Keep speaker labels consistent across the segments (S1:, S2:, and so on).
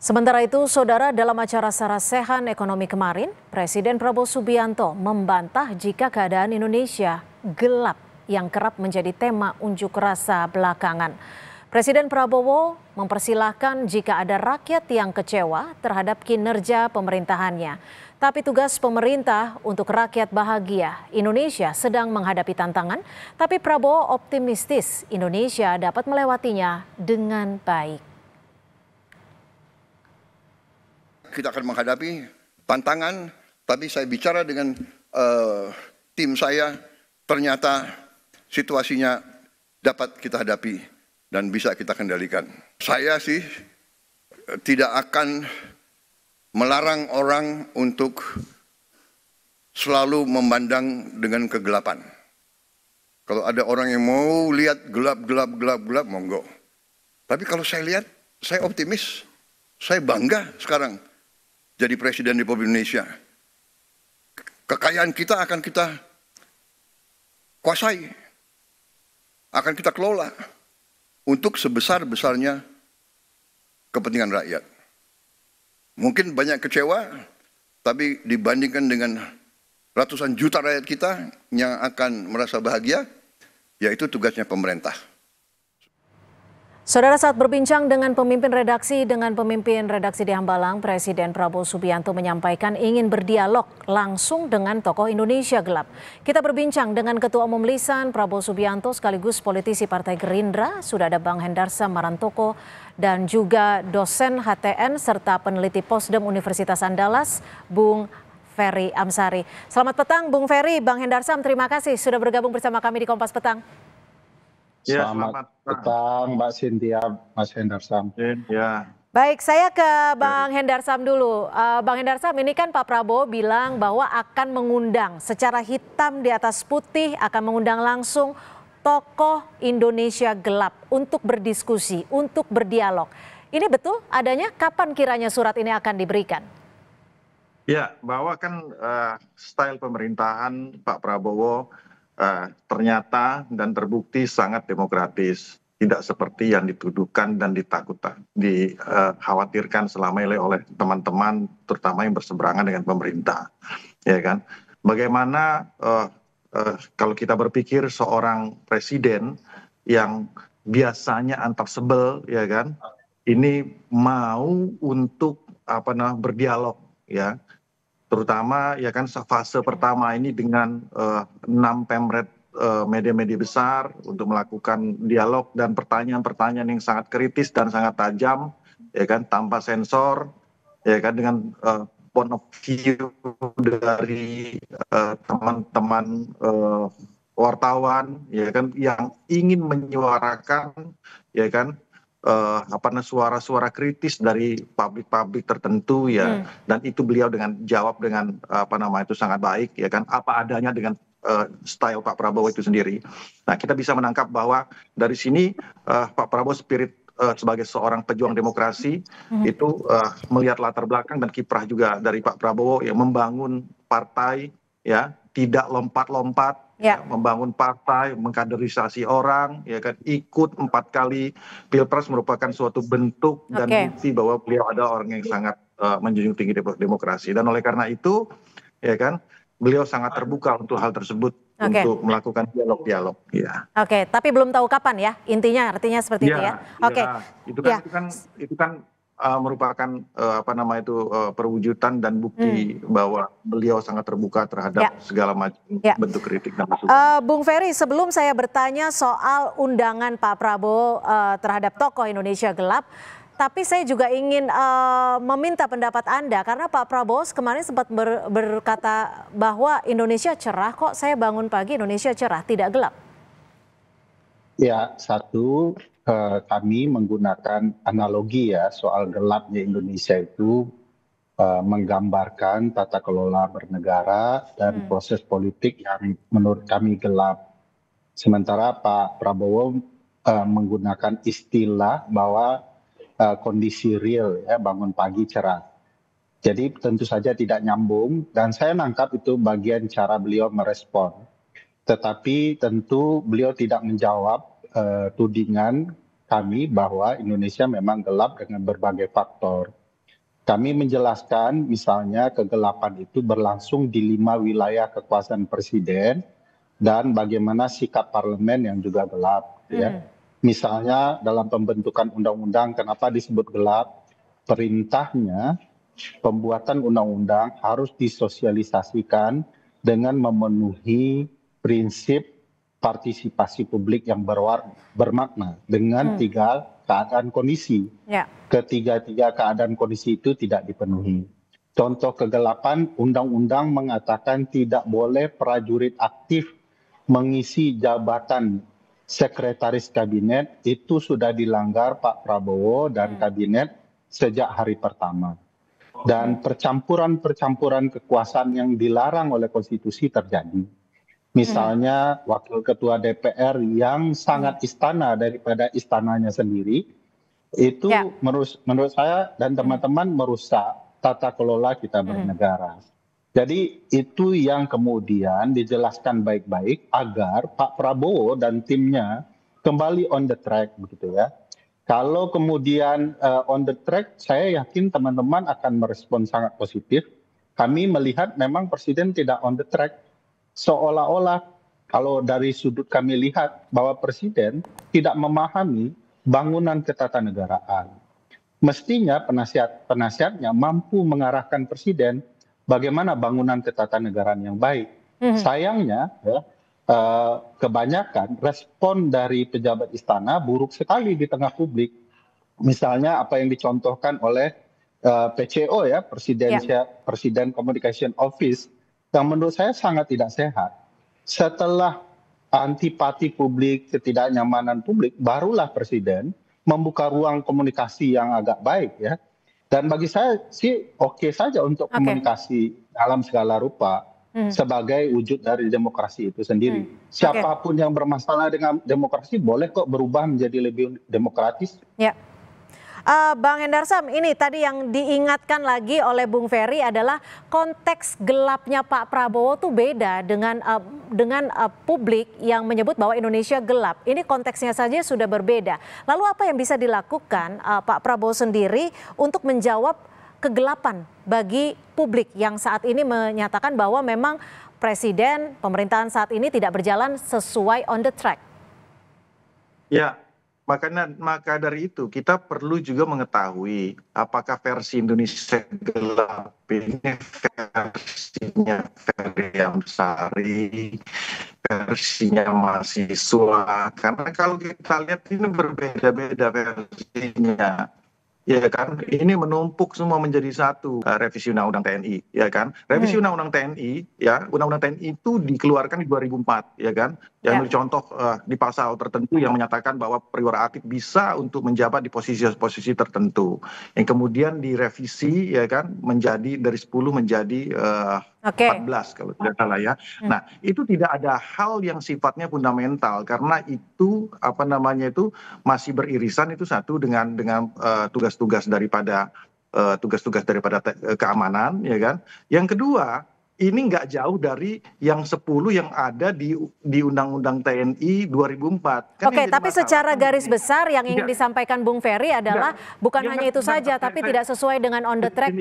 S1: Sementara itu, saudara, dalam acara Sarasehan Ekonomi kemarin, Presiden Prabowo Subianto membantah jika keadaan Indonesia gelap yang kerap menjadi tema unjuk rasa belakangan. Presiden Prabowo mempersilahkan jika ada rakyat yang kecewa terhadap kinerja pemerintahannya. Tapi tugas pemerintah untuk rakyat bahagia. Indonesia sedang menghadapi tantangan, tapi Prabowo optimistis Indonesia dapat melewatinya dengan baik.
S2: Kita akan menghadapi tantangan, tapi saya bicara dengan tim saya, ternyata situasinya dapat kita hadapi dan bisa kita kendalikan. Saya sih tidak akan melarang orang untuk selalu memandang dengan kegelapan. Kalau ada orang yang mau lihat gelap, monggo. Tapi kalau saya lihat, saya optimis, saya bangga sekarang jadi Presiden Republik Indonesia. Kekayaan kita akan kita kuasai, akan kita kelola untuk sebesar-besarnya kepentingan rakyat. Mungkin banyak kecewa, tapi dibandingkan dengan ratusan juta rakyat kita yang akan merasa bahagia, yaitu tugasnya pemerintah.
S1: Saudara, saat berbincang dengan pemimpin redaksi di Hambalang, Presiden Prabowo Subianto menyampaikan ingin berdialog langsung dengan tokoh Indonesia gelap. Kita berbincang dengan Ketua Umum Lisan Prabowo Subianto sekaligus politisi Partai Gerindra, sudah ada Bang Hendarsam Marantoko dan juga dosen HTN serta peneliti Posdem Universitas Andalas, Bung Ferry Amsari. Selamat petang Bung Ferry, Bang Hendarsam, terima kasih sudah bergabung bersama kami di Kompas Petang.
S3: Ya, selamat petang Mbak Cynthia, Mas Hendarsam.
S1: Ya. Baik, saya ke Bang Hendarsam dulu. Bang Hendarsam, ini kan Pak Prabowo bilang bahwa akan mengundang secara hitam di atas putih, akan mengundang langsung tokoh Indonesia gelap untuk berdiskusi, untuk berdialog. Ini betul adanya? Kapan kiranya surat ini akan diberikan?
S4: Ya, bahwa kan style pemerintahan Pak Prabowo ternyata dan terbukti sangat demokratis, tidak seperti yang dituduhkan dan dikhawatirkan selama ini oleh teman-teman, terutama yang berseberangan dengan pemerintah, ya kan? Bagaimana kalau kita berpikir seorang presiden yang biasanya antar sebel, ya kan, ini mau untuk berdialog, ya. Terutama ya kan fase pertama ini dengan 6 pemret media-media besar untuk melakukan dialog dan pertanyaan-pertanyaan yang sangat kritis dan sangat tajam, ya kan, tanpa sensor, ya kan, dengan point of view dari teman-teman wartawan, ya kan, yang ingin menyuarakan, ya kan, suara-suara kritis dari publik-publik tertentu, ya. Dan itu beliau jawab dengan sangat baik, ya kan, apa adanya dengan style Pak Prabowo itu sendiri. Nah, kita bisa menangkap bahwa dari sini Pak Prabowo spirit sebagai seorang pejuang demokrasi itu melihat latar belakang dan kiprah juga dari Pak Prabowo yang membangun partai, ya, tidak lompat-lompat. Ya. Membangun partai, mengkaderisasi orang, ya kan, ikut 4 kali pilpres merupakan suatu bentuk dan bukti bahwa beliau adalah orang yang sangat menjunjung tinggi demokrasi. Dan oleh karena itu, ya kan, beliau sangat terbuka untuk hal tersebut, untuk melakukan dialog-dialog. Ya.
S1: Oke, tapi belum tahu kapan ya, intinya artinya seperti itu ya. Oke.
S4: Itu kan merupakan perwujudan dan bukti bahwa beliau sangat terbuka terhadap segala macam bentuk kritik dan masukan.
S1: Bung Ferry, sebelum saya bertanya soal undangan Pak Prabowo terhadap tokoh Indonesia gelap, tapi saya juga ingin meminta pendapat Anda karena Pak Prabowo kemarin sempat berkata bahwa Indonesia cerah kok, saya bangun pagi Indonesia cerah, tidak gelap.
S3: Ya, satu, kami menggunakan analogi ya soal gelapnya Indonesia itu menggambarkan tata kelola bernegara dan proses politik yang menurut kami gelap. Sementara Pak Prabowo menggunakan istilah bahwa kondisi real, ya, bangun pagi cerah. Jadi tentu saja tidak nyambung dan saya nangkap itu bagian cara beliau merespon. Tetapi tentu beliau tidak menjawab tudingan kami bahwa Indonesia memang gelap dengan berbagai faktor. Kami menjelaskan misalnya kegelapan itu berlangsung di 5 wilayah kekuasaan presiden dan bagaimana sikap parlemen yang juga gelap. Ya. Misalnya dalam pembentukan undang-undang kenapa disebut gelap? Perintahnya pembuatan undang-undang harus disosialisasikan dengan memenuhi prinsip partisipasi publik yang bermakna dengan 3 keadaan kondisi.
S1: Ya.
S3: Ketiga-tiga keadaan kondisi itu tidak dipenuhi. Contoh kegelapan, undang-undang mengatakan tidak boleh prajurit aktif mengisi jabatan sekretaris kabinet, itu sudah dilanggar Pak Prabowo dan kabinet sejak hari pertama. Dan percampuran-percampuran kekuasaan yang dilarang oleh konstitusi terjadi. Misalnya wakil ketua DPR yang sangat istana daripada istananya sendiri, itu menurut saya dan teman-teman merusak tata kelola kita bernegara. Jadi itu yang kemudian dijelaskan baik-baik agar Pak Prabowo dan timnya kembali on the track begitu ya. Kalau kemudian on the track, saya yakin teman-teman akan merespon sangat positif. Kami melihat memang Presiden tidak on the track. Seolah-olah kalau dari sudut kami lihat bahwa Presiden tidak memahami bangunan ketatanegaraan. Mestinya penasihatnya mampu mengarahkan Presiden bagaimana bangunan ketatanegaraan yang baik. Sayangnya ya, kebanyakan respon dari pejabat istana buruk sekali di tengah publik. Misalnya apa yang dicontohkan oleh PCO ya, Presiden Communication Office, yang menurut saya sangat tidak sehat. Setelah antipati publik, ketidaknyamanan publik, barulah Presiden membuka ruang komunikasi yang agak baik ya. Dan bagi saya sih oke saja untuk komunikasi dalam segala rupa sebagai wujud dari demokrasi itu sendiri. Siapapun yang bermasalah dengan demokrasi boleh kok berubah menjadi lebih demokratis.
S1: Ya. Bang Hendarsam, ini tadi yang diingatkan lagi oleh Bung Ferry adalah konteks gelapnya Pak Prabowo tuh beda dengan publik yang menyebut bahwa Indonesia gelap. Ini konteksnya saja sudah berbeda. Lalu apa yang bisa dilakukan Pak Prabowo sendiri untuk menjawab kegelapan bagi publik yang saat ini menyatakan bahwa memang Presiden, pemerintahan saat ini tidak berjalan sesuai on the track?
S4: Ya. Maka dari itu kita perlu juga mengetahui apakah versi Indonesia gelap ini versinya Ferry Amsari, versinya mahasiswa. Karena kalau kita lihat ini berbeda-beda versinya. Ya kan, ini menumpuk semua menjadi satu. Revisi Undang-Undang TNI, ya kan? Revisi Undang-Undang TNI, ya, Undang-Undang TNI itu dikeluarkan di 2004, ya kan? Yang contoh di pasal tertentu yang menyatakan bahwa perwira aktif bisa untuk menjabat di posisi-posisi tertentu. Yang kemudian direvisi, ya kan, menjadi dari 10 menjadi 14 kalau tidak salah ya. Nah, itu tidak ada hal yang sifatnya fundamental karena itu apa namanya itu masih beririsan itu satu dengan tugas-tugas daripada keamanan, ya kan. Yang kedua, ini nggak jauh dari yang 10 yang ada di Undang-Undang TNI 2004.
S1: Oke, tapi secara garis besar yang ingin disampaikan Bung Ferry adalah bukan hanya itu saja, tapi tidak sesuai dengan on the track.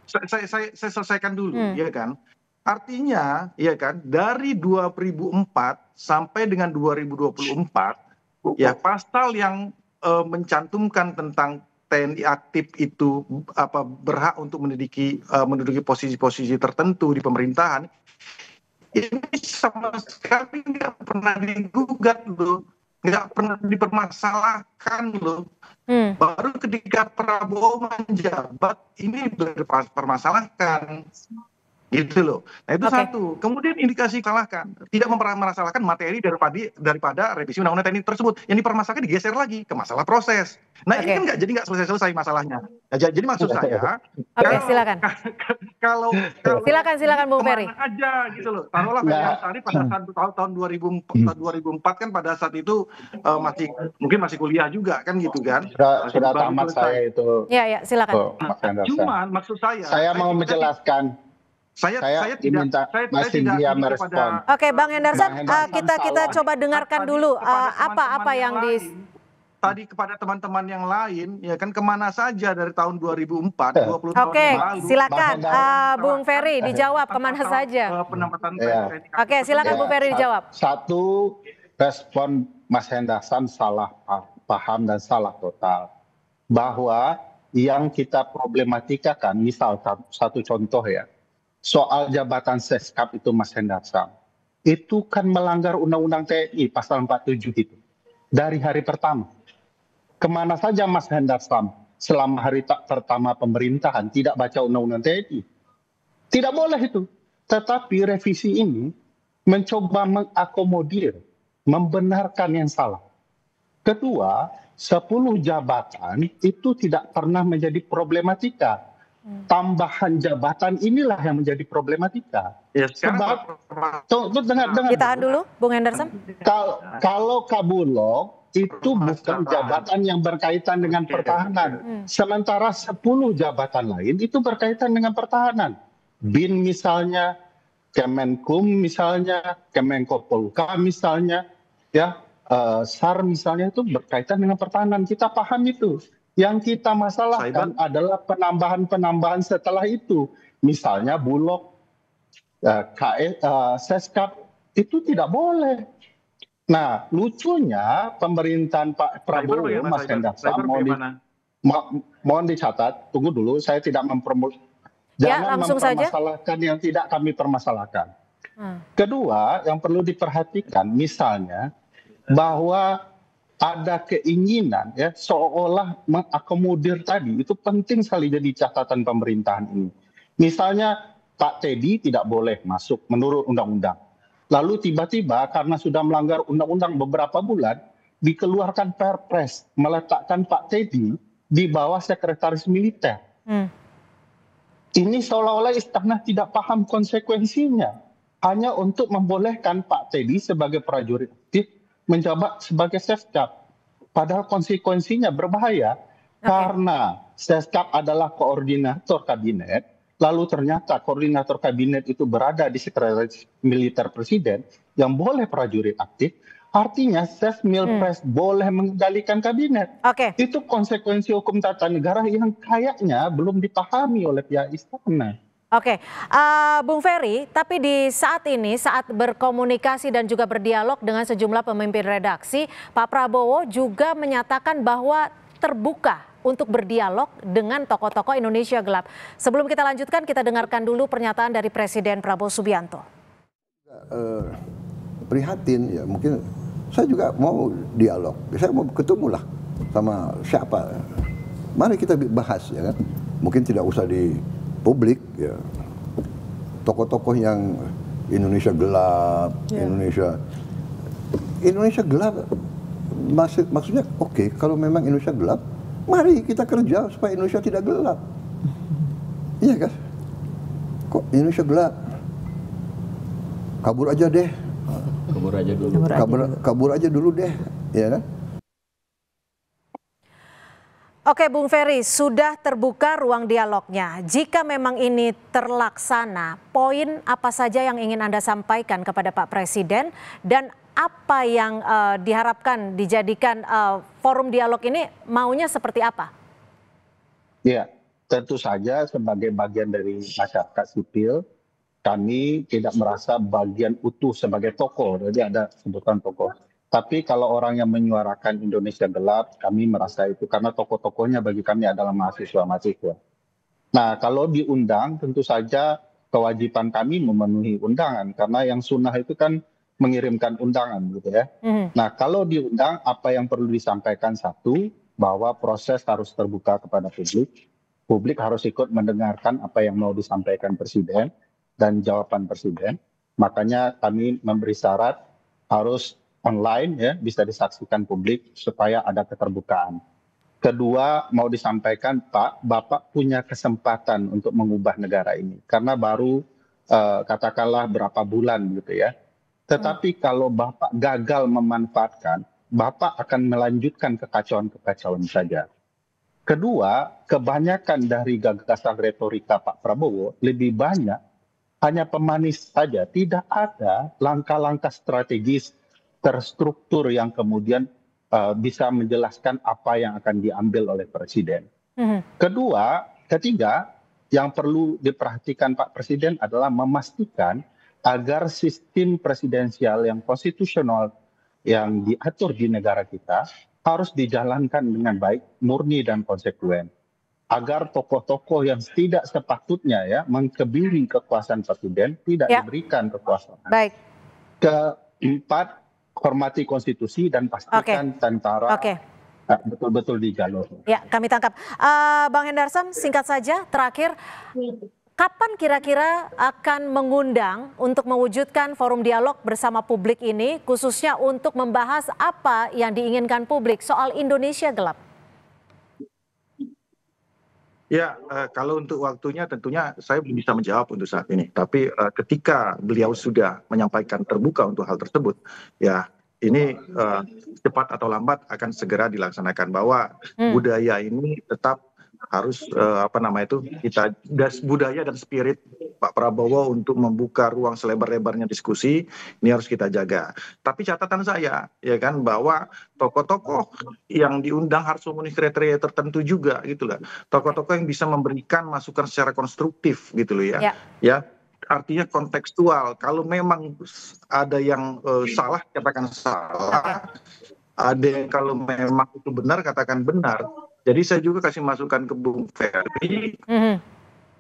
S4: Saya selesaikan dulu, ya kan. Artinya, ya kan, dari 2004 sampai dengan 2024, ya pasal yang mencantumkan tentang TNI aktif itu berhak untuk menduduki posisi-posisi tertentu di pemerintahan, ini sama sekali nggak pernah digugat loh, nggak pernah dipermasalahkan loh. Baru ketika Prabowo menjabat ini dipermasalahkan. Gitu loh. Nah itu satu. Kemudian indikasi salahkan, tidak memasalahkan materi daripada revisi Undang-Undang TNI tersebut. Yang dipermasalahkan digeser lagi ke masalah proses. Nah ini kan nggak selesai masalahnya. Nah, jadi maksud saya,
S1: silakan.
S4: Kalau
S1: silakan Bung Ferry.
S4: Aja gitu loh. Taruhlah Ferry pada saat tahun 2004 kan pada saat itu mungkin masih kuliah juga kan gitu kan.
S3: Sudah tamat saya itu.
S1: Ya silakan.
S4: Cuman maksud saya
S3: mau menjelaskan. Saya tidak merespon.
S1: Oke, Bang Hendarsam, kita coba dengarkan dulu apa yang di
S4: tadi kepada teman-teman yang lain, ya kan kemana saja dari tahun 2004, 20 tahun
S1: Oke,
S4: yang lalu.
S1: silakan Bung
S4: Masalah-
S1: Ferry dijawab kemana
S4: masalah,
S1: saja.
S4: Penempatan
S3: Ya.
S1: Oke, silakan Bung Ferry dijawab.
S3: Satu, respon Mas Hendarsan salah paham dan salah total. Bahwa yang kita problematikakan, misal satu contoh ya, soal jabatan Seskap itu Mas Hendarsan, itu kan melanggar Undang-Undang TNI pasal 47 itu. Dari hari pertama. Kemana saja Mas Hendarsan selama hari pertama pemerintahan tidak baca Undang-Undang TNI? Tidak boleh itu. Tetapi revisi ini mencoba mengakomodir, membenarkan yang salah. Kedua, 10 jabatan itu tidak pernah menjadi problematika. Tambahan jabatan inilah yang menjadi problematika.
S4: Ya, sekarang
S3: Sebab, dengar.
S1: Ditahan dulu, Bung Henderson.
S3: Kalau Kabulok itu bukan jabatan yang berkaitan dengan pertahanan. Sementara 10 jabatan lain itu berkaitan dengan pertahanan. BIN misalnya, Kemenkum misalnya, Kemenko Polhukam misalnya, ya, SAR misalnya itu berkaitan dengan pertahanan. Kita paham itu. Yang kita masalahkan adalah penambahan-penambahan setelah itu. Misalnya Bulog, Seskap itu tidak boleh. Nah, lucunya pemerintahan Pak Prabowo, Mas Hendarsan, mohon dicatat, tunggu dulu, saya tidak jangan mempermasalahkan yang tidak kami permasalahkan. Kedua, yang perlu diperhatikan, misalnya bahwa ada keinginan ya seolah mengakomodir tadi, itu penting sekali jadi catatan pemerintahan ini. Misalnya Pak Teddy tidak boleh masuk menurut undang-undang. Lalu tiba-tiba karena sudah melanggar undang-undang beberapa bulan, dikeluarkan Perpres meletakkan Pak Teddy di bawah sekretaris militer. Ini seolah-olah istana tidak paham konsekuensinya. Hanya untuk membolehkan Pak Teddy sebagai prajurit aktif menjabat sebagai Seskap. Padahal konsekuensinya berbahaya. Karena Seskap adalah koordinator kabinet. Lalu ternyata koordinator kabinet itu berada di sekretaris militer presiden yang boleh prajurit aktif, artinya Sesmilpres boleh mengendalikan kabinet. Itu konsekuensi hukum tata negara yang kayaknya belum dipahami oleh pihak istana.
S1: Bung Ferry, tapi di saat ini, saat berkomunikasi dan juga berdialog dengan sejumlah pemimpin redaksi, Pak Prabowo juga menyatakan bahwa terbuka untuk berdialog dengan tokoh-tokoh Indonesia Gelap. Sebelum kita lanjutkan, kita dengarkan dulu pernyataan dari Presiden Prabowo Subianto.
S2: Prihatin ya, mungkin saya juga mau dialog. Saya mau ketemu lah sama siapa. Mari kita bahas ya kan. Mungkin tidak usah di publik ya. Tokoh-tokoh yang Indonesia Gelap, Indonesia Gelap maksudnya oke, kalau memang Indonesia gelap, mari kita kerja supaya Indonesia tidak gelap. Iya kan? Kok Indonesia gelap? Kabur aja deh. Kabur aja dulu deh, ya kan?
S1: Oke Bung Ferry, sudah terbuka ruang dialognya. Jika memang ini terlaksana, poin apa saja yang ingin Anda sampaikan kepada Pak Presiden dan apa yang diharapkan dijadikan forum dialog ini maunya seperti apa?
S3: Ya, tentu saja sebagai bagian dari masyarakat sipil, kami tidak merasa bagian utuh sebagai tokoh. Jadi ada sebutan tokoh. Tapi kalau orang yang menyuarakan Indonesia Gelap, kami merasa itu karena tokoh-tokohnya bagi kami adalah mahasiswa-mahasiswa. Nah, kalau diundang tentu saja kewajiban kami memenuhi undangan karena yang sunnah itu kan mengirimkan undangan gitu ya. Nah, kalau diundang apa yang perlu disampaikan satu, bahwa proses harus terbuka kepada publik. Publik harus ikut mendengarkan apa yang mau disampaikan Presiden dan jawaban Presiden. Makanya kami memberi syarat harus online ya, bisa disaksikan publik supaya ada keterbukaan. Kedua, mau disampaikan Pak, Bapak punya kesempatan untuk mengubah negara ini karena baru katakanlah berapa bulan gitu ya. Tetapi kalau Bapak gagal memanfaatkan, Bapak akan melanjutkan kekacauan-kekacauan saja. Kedua, kebanyakan dari gagasan retorika Pak Prabowo lebih banyak hanya pemanis saja. Tidak ada langkah-langkah strategis terstruktur yang kemudian bisa menjelaskan apa yang akan diambil oleh Presiden. Ketiga, yang perlu diperhatikan Pak Presiden adalah memastikan agar sistem presidensial yang konstitusional yang diatur di negara kita harus dijalankan dengan baik, murni dan konsekuen. Agar tokoh-tokoh yang tidak sepatutnya ya mengkebiri kekuasaan Presiden tidak diberikan kekuasaan.
S1: Baik.
S3: Keempat, hormati konstitusi dan pastikan tentara betul-betul di jalur.
S1: Ya, kami tangkap. Bang Hendarsam, singkat saja, terakhir, kapan kira-kira akan mengundang untuk mewujudkan forum dialog bersama publik ini, khususnya untuk membahas apa yang diinginkan publik soal Indonesia gelap?
S4: Ya, kalau untuk waktunya tentunya saya belum bisa menjawab untuk saat ini. Tapi ketika beliau sudah menyampaikan terbuka untuk hal tersebut, ya ini cepat atau lambat akan segera dilaksanakan, bahwa budaya ini tetap harus kita budaya dan spirit Pak Prabowo untuk membuka ruang selebar-lebarnya diskusi ini harus kita jaga. Tapi catatan saya ya kan, bahwa tokoh-tokoh yang diundang harus memenuhi kriteria tertentu juga gitu lah. Tokoh-tokoh yang bisa memberikan masukan secara konstruktif gitu loh ya. Ya. Artinya kontekstual. Kalau memang ada yang salah, katakan salah. Ada yang kalau memang itu benar, katakan benar. Jadi saya juga kasih masukan ke Bung Ferry.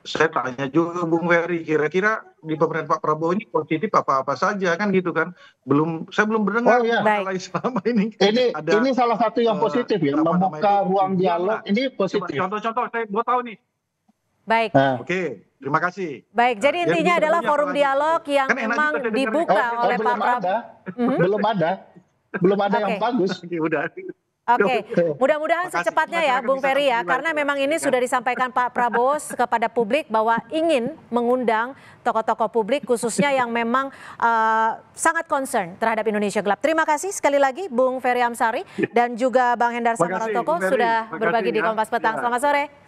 S4: Saya tanya juga ke Bung Ferry, kira-kira di pemerintahan Pak Prabowo ini positif apa-apa saja kan gitu kan. Saya belum mendengar masalah selama ini.
S3: Ini salah satu yang positif ya, membuka ruang dialog ini positif.
S4: Contoh-contoh saya mau tahu nih.
S1: Baik.
S4: Oke, terima kasih.
S1: Baik, jadi intinya adalah forum dialog yang memang dibuka oleh Pak Prabowo.
S3: Belum ada yang bagus.
S1: Oke, mudah-mudahan secepatnya ya Bung Ferry ya, karena memang ini sudah disampaikan Pak Prabowo kepada publik bahwa ingin mengundang tokoh-tokoh publik khususnya yang memang sangat concern terhadap Indonesia gelap. Terima kasih sekali lagi Bung Ferry Amsari dan juga Bang Hendarsam Marotoko sudah berbagi di Kompas Petang. Selamat sore.